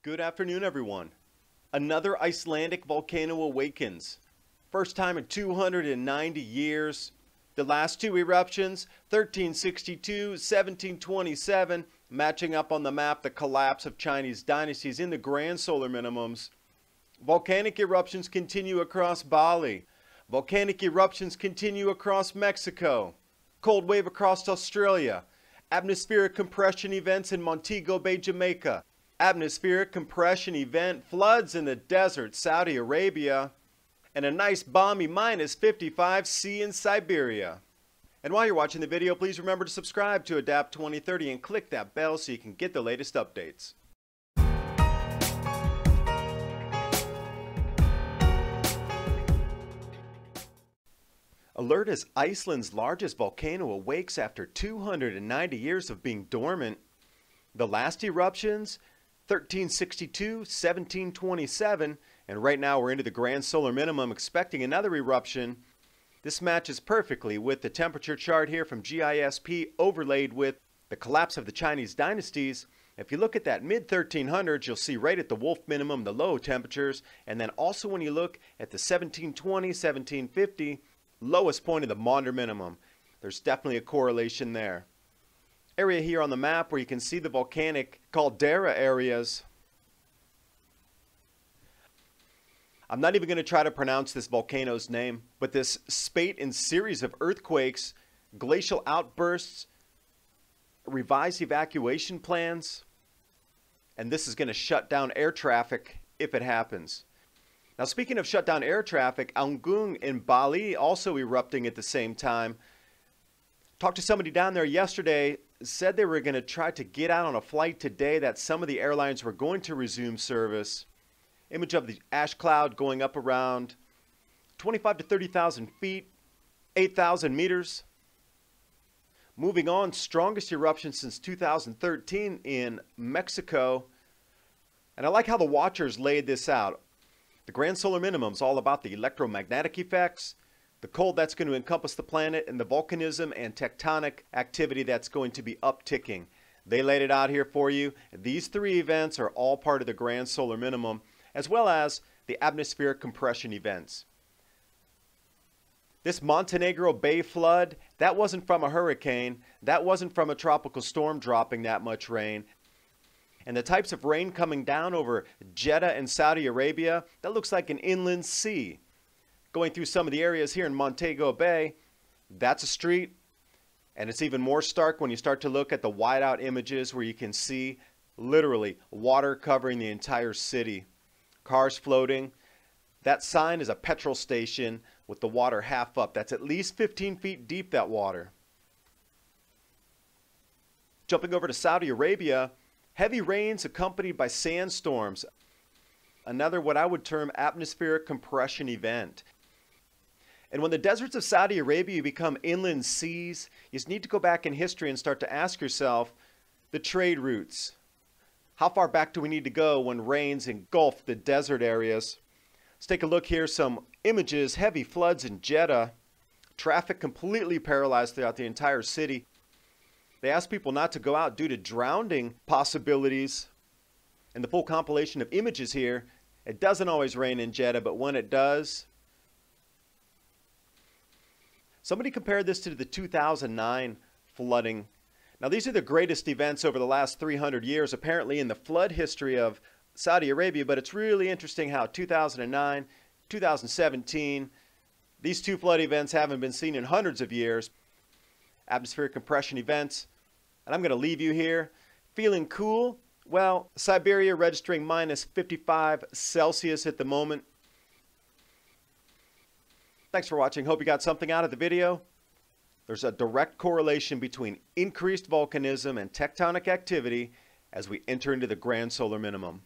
Good afternoon, everyone. Another Icelandic volcano awakens. First time in 290 years. The last two eruptions, 1362, 1727, matching up on the map the collapse of Chinese dynasties in the grand solar minimums. Volcanic eruptions continue across Bali. Volcanic eruptions continue across Mexico. Cold wave across Australia. Atmospheric compression events in Montego Bay, Jamaica. Atmospheric compression event floods in the desert, Saudi Arabia. And a nice balmy -55°C in Siberia. And while you're watching the video, please remember to subscribe to Adapt 2030 and click that bell so you can get the latest updates. Alert as Iceland's largest volcano awakes after 290 years of being dormant. The last eruptions, 1362, 1727, and right now we're into the grand solar minimum expecting another eruption. This matches perfectly with the temperature chart here from GISP overlaid with the collapse of the Chinese dynasties. If you look at that mid-1300s, you'll see right at the Wolf minimum the low temperatures, and then also when you look at the 1720, 1750, lowest point of the Maunder minimum. There's definitely a correlation there. Area here on the map where you can see the volcanic caldera areas. I'm not even going to try to pronounce this volcano's name, but this spate and series of earthquakes, glacial outbursts, revised evacuation plans, and this is going to shut down air traffic if it happens. Now, speaking of shut down air traffic, Agung in Bali also erupting at the same time. Talked to somebody down there yesterday, said they were going to try to get out on a flight today, that some of the airlines were going to resume service. Image of the ash cloud going up around 25 to 30,000 feet, 8,000 meters. Moving on, strongest eruption since 2013 in Mexico. And I like how the watchers laid this out. The grand solar minimum is all about the electromagnetic effects, the cold that's going to encompass the planet, and the volcanism and tectonic activity that's going to be upticking. They laid it out here for you. These three events are all part of the grand solar minimum, as well as the atmospheric compression events. This Montenegro Bay flood, that wasn't from a hurricane, that wasn't from a tropical storm dropping that much rain. And the types of rain coming down over Jeddah and Saudi Arabia, that looks like an inland sea. Going through some of the areas here in Montego Bay, that's a street. And it's even more stark when you start to look at the wide-out images where you can see literally water covering the entire city. Cars floating. That sign is a petrol station with the water half up. That's at least 15 feet deep, that water. Jumping over to Saudi Arabia, heavy rains accompanied by sandstorms. Another what I would term atmospheric compression event. And when the deserts of Saudi Arabia become inland seas, you just need to go back in history and start to ask yourself the trade routes. How far back do we need to go when rains engulf the desert areas? Let's take a look here. Some images, heavy floods in Jeddah. Traffic completely paralyzed throughout the entire city. They asked people not to go out due to drowning possibilities. And the full compilation of images here, it doesn't always rain in Jeddah, but when it does. Somebody compared this to the 2009 flooding. Now, these are the greatest events over the last 300 years, apparently in the flood history of Saudi Arabia, but it's really interesting how 2009, 2017, these two flood events haven't been seen in hundreds of years. Atmospheric compression events. And I'm going to leave you here feeling cool. Well, Siberia registering -55°C at the moment. Thanks for watching. Hope you got something out of the video. There's a direct correlation between increased volcanism and tectonic activity as we enter into the grand solar minimum.